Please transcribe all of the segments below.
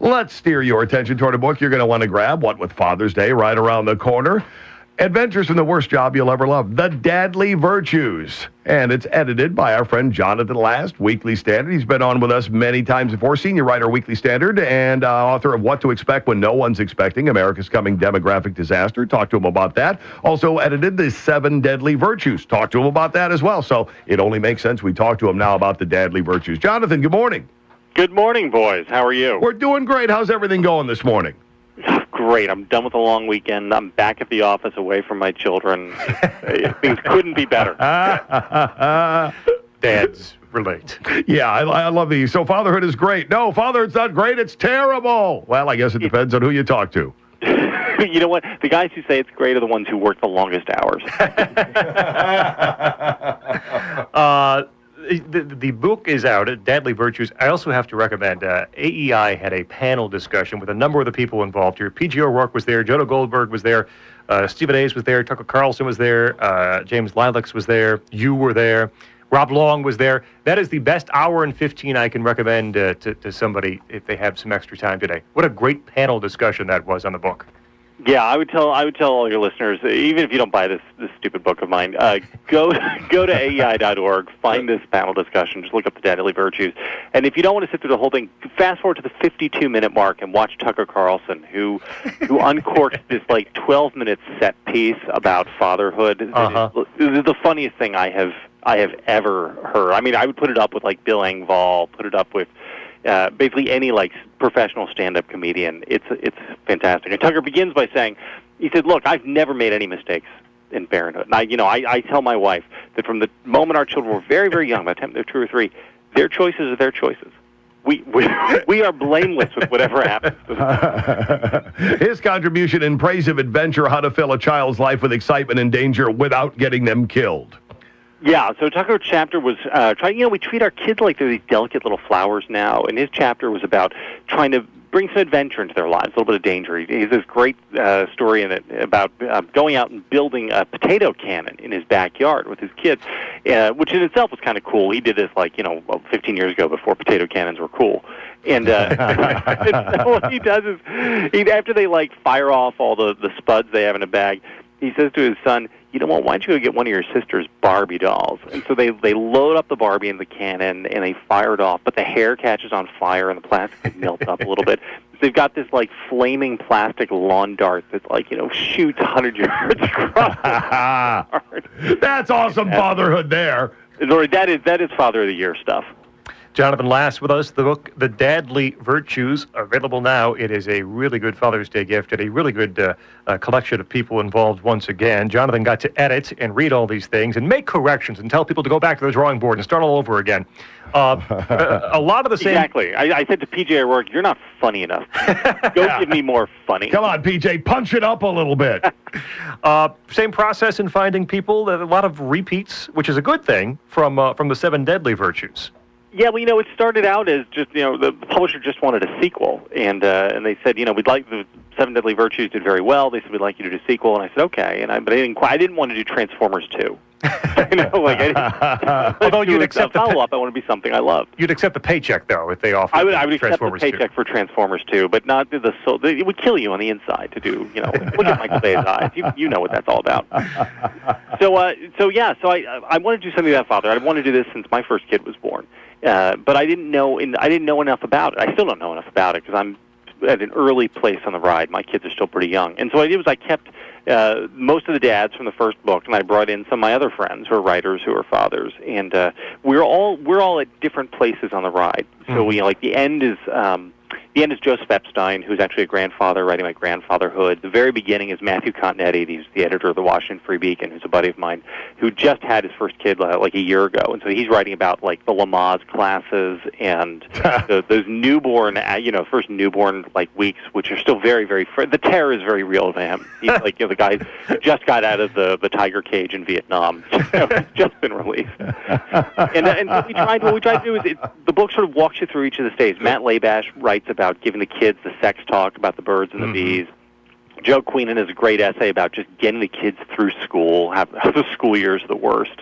Let's steer your attention toward a book you're going to want to grab, what with Father's Day right around the corner. Adventures in the Worst Job You'll Ever Love, The Deadly Virtues. And it's edited by our friend Jonathan Last, Weekly Standard. He's been on with us many times before, senior writer, Weekly Standard, and author of What to Expect When No One's Expecting, America's Coming Demographic Disaster. Talk to him about that. Also edited The 7 Deadly Virtues. Talk to him about that as well. So it only makes sense we talk to him now about The Deadly Virtues. Jonathan, good morning. Good morning, boys. How are you? We're doing great. How's everything going this morning? Great. I'm done with a long weekend. I'm back at the office away from my children. Things couldn't be better. Dads relate. Yeah, I love these. So fatherhood is great. No, fatherhood's not great. It's terrible. Well, I guess it depends on who you talk to. You know what? The guys who say it's great are the ones who work the longest hours. The book is out, Deadly Virtues. I also have to recommend, AEI had a panel discussion with a number of the people involved here. P.G. O'Rourke was there, Jonah Goldberg was there, Stephen Hayes was there, Tucker Carlson was there, James Lilacs was there, you were there, Rob Long was there. That is the best hour and 15 I can recommend to somebody if they have some extra time today. What a great panel discussion that was on the book. Yeah, I would tell all your listeners, even if you don't buy this stupid book of mine, go to AEI.org, find this panel discussion, just look up the Deadly Virtues, and if you don't want to sit through the whole thing, fast forward to the 52-minute mark and watch Tucker Carlson, who uncorked this 12-minute set piece about fatherhood. This is the funniest thing I have ever heard. I mean, I would put it up with Bill Engvall, put it up with basically any professional stand-up comedian. It's fantastic. And Tucker begins by saying, he said, "Look, I've never made any mistakes in parenthood. And I tell my wife that from the moment our children were very, very young, by the time they're 2 or 3, their choices are their choices. We are blameless with whatever happens." His contribution in praise of adventure, how to fill a child's life with excitement and danger without getting them killed. Yeah, so Tucker's chapter was we treat our kids like they're these delicate little flowers now, and his chapter was about trying to bring some adventure into their lives, a little bit of danger. He has this great story in it about going out and building a potato cannon in his backyard with his kids, which in itself was kind of cool. He did this 15 years ago before potato cannons were cool. And so what he does is, after they fire off all the spuds they have in a bag, he says to his son, "You know what, why don't you go get one of your sister's Barbie dolls?" And so they load up the Barbie in the cannon, and they fire it off, but the hair catches on fire, and the plastic melts up a little bit. So they've got this, flaming plastic lawn dart that, shoots 100 yards across the yard. That's awesome fatherhood there. That is Father of the Year stuff. Jonathan Last with us, the book, The Deadly Virtues, available now. It is a really good Father's Day gift and a really good collection of people involved once again. Jonathan got to edit and read all these things and make corrections and tell people to go back to the drawing board and start all over again. A lot of the same... Exactly. I said to P.J. O'Rourke, "You're not funny enough. Go give me more funny." Come on, P.J., punch it up a little bit. Same process in finding people, a lot of repeats, which is a good thing, from the 7 Deadly Virtues. Yeah, well, it started out as just, the publisher just wanted a sequel, and they said, we'd like the 7 Deadly Virtues did very well. They said, "We'd like you to do a sequel," and I said, "Okay," but I didn't want to do Transformers 2. Although you'd accept the follow-up, I want to be something I love. You'd accept the paycheck, though, if they offered. I would accept the 2. paycheck for Transformers 2, but not the soul. It would kill you on the inside to do. Look at Michael Bay's eyes. You know what that's all about. So I want to do something about father. I wanted to do this since my first kid was born. But I didn't know enough about it. I still don't know enough about it because I'm at an early place on the ride. My kids are still pretty young. And so what I did was I kept most of the dads from the first book, and I brought in some of my other friends who are writers, who are fathers, and we're all at different places on the ride. So the end is Joseph Epstein, who's actually a grandfather, writing my grandfatherhood. The very beginning is Matthew Continetti. He's the editor of the Washington Free Beacon, who's a buddy of mine, who just had his first kid a year ago. And so he's writing about the Lamaze classes and those newborn, first newborn weeks, which are still very, very the terror is very real to him. He's the guy just got out of the tiger cage in Vietnam, just been released. And what we tried to do is the book sort of walks you through each of the stages. Matt Labash writes about giving the kids the sex talk about the birds and the bees. Joe Queenan has a great essay about just getting the kids through school, how the school year is the worst.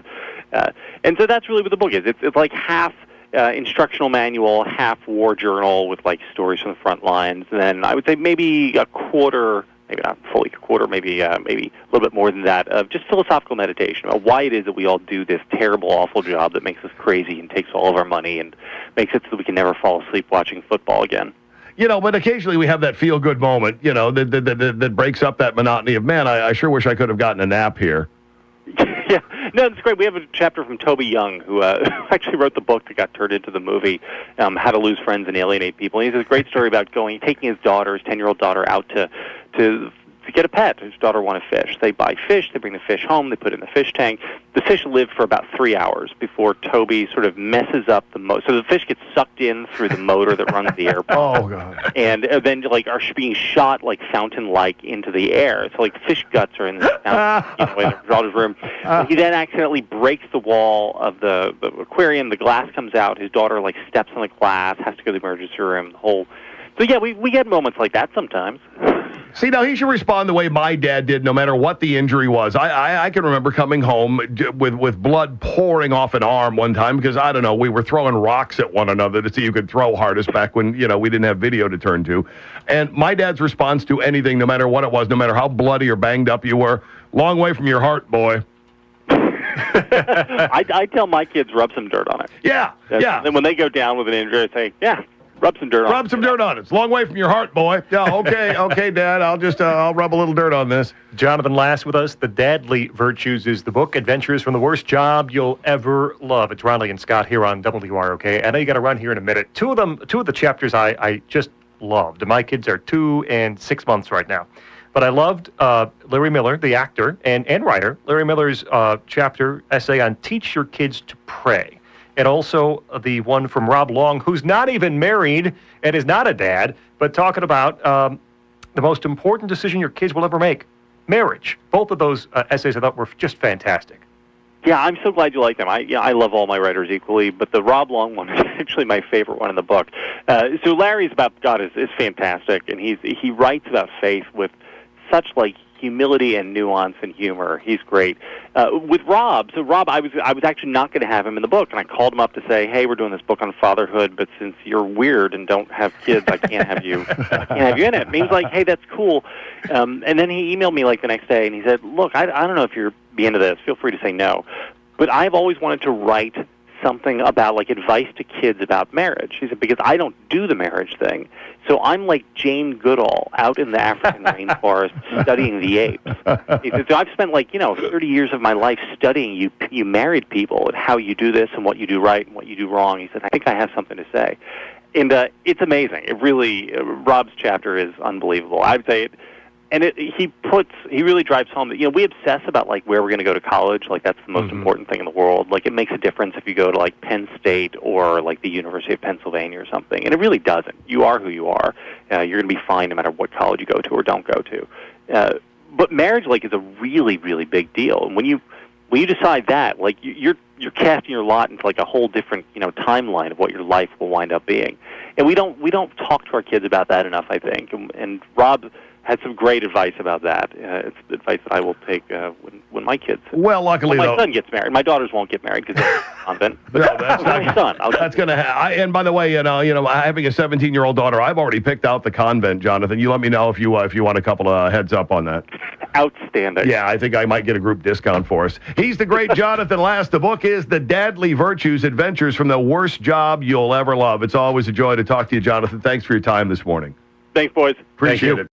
And so that's really what the book is. It's like half instructional manual, half war journal with like stories from the front lines, and then I would say maybe a quarter, maybe not fully a quarter, maybe a little bit more than that, of just philosophical meditation about why it is that we all do this terrible, awful job that makes us crazy and takes all of our money and makes it so that we can never fall asleep watching football again. But occasionally we have that feel-good moment, that breaks up that monotony of, man, I sure wish I could have gotten a nap here. Yeah, no, it's great. We have a chapter from Toby Young, who actually wrote the book that got turned into the movie, How to Lose Friends and Alienate People. And he has a great story about taking his 10-year-old daughter, out to get a pet. His daughter wanted fish. They buy fish, they bring the fish home, they put it in the fish tank. The fish lived for about 3 hours before Toby sort of messes up the motor. So the fish gets sucked in through the motor that runs the air pump. Oh, God. And then, are being shot, fountain-like into the air. So, fish guts are in the fountain, in their daughter's room. He then accidentally breaks the wall of the aquarium. The glass comes out. His daughter, steps on the glass, has to go to the emergency room. So, yeah, we get moments like that sometimes. See, now he should respond the way my dad did, no matter what the injury was. I can remember coming home with blood pouring off an arm one time because, I don't know, we were throwing rocks at one another to see who could throw hardest back when, we didn't have video to turn to. And my dad's response to anything, no matter what it was, no matter how bloody or banged up you were, long way from your heart, boy. I tell my kids, rub some dirt on it. Yeah. And when they go down with an injury, I say, yeah. Rub some dirt on it. Rub some dirt on it. It's a long way from your heart, boy. Yeah, okay, Dad. I'll rub a little dirt on this. Jonathan Last with us. The Deadly Virtues is the book. Adventures from the Worst Job You'll Ever Love. It's Riley and Scott here on WROK. I know you got to run here in a minute. Two of the chapters I just loved. My kids are 2 and 6 months right now. But I loved Larry Miller, the actor and writer, Larry Miller's chapter essay on Teach Your Kids to Pray. And also the one from Rob Long, who's not even married and is not a dad, but talking about the most important decision your kids will ever make, marriage. Both of those essays I thought were just fantastic. Yeah, I'm so glad you like them. I love all my writers equally, but the Rob Long one is actually my favorite one in the book. So Larry's about God is fantastic, and he writes about faith with such humility and nuance and humor. He's great. With Rob, I was actually not going to have him in the book, and I called him up to say, hey, we're doing this book on fatherhood, but since you're weird and don't have kids, I can't have you in it. And he was like, hey, that's cool. And then he emailed me the next day, and he said, look, I don't know if you're be into this. Feel free to say no. But I've always wanted to write something about advice to kids about marriage. He said, because I don't do the marriage thing. So I'm like Jane Goodall out in the African rainforest studying the apes. He said, so I've spent 30 years of my life studying you married people and how you do this and what you do right and what you do wrong. He said, I think I have something to say. And it's amazing. It really, Rob's chapter is unbelievable. I would say it. And he really drives home that, we obsess about, where we're going to go to college. That's the most important thing in the world. It makes a difference if you go to, Penn State or, the University of Pennsylvania or something. And it really doesn't. You are who you are. You're going to be fine no matter what college you go to or don't go to. But marriage, is a really, really big deal. And when you decide that, you're casting your lot into, a whole different, timeline of what your life will wind up being. And we don't talk to our kids about that enough, I think. And Rob had some great advice about that. It's advice that I will take when my kids. Well, luckily, my son gets married. My daughters won't get married because they're convent. But no, that's not my son. That's going to. And by the way, having a 17-year-old daughter, I've already picked out the convent. Jonathan, you let me know if you want a couple of heads up on that. Outstanding. Yeah, I think I might get a group discount for us. He's the great Jonathan Last. The book is The Deadly Virtues: Adventures from the Worst Job You'll Ever Love. It's always a joy to talk to you, Jonathan. Thanks for your time this morning. Thanks, boys. Appreciate it.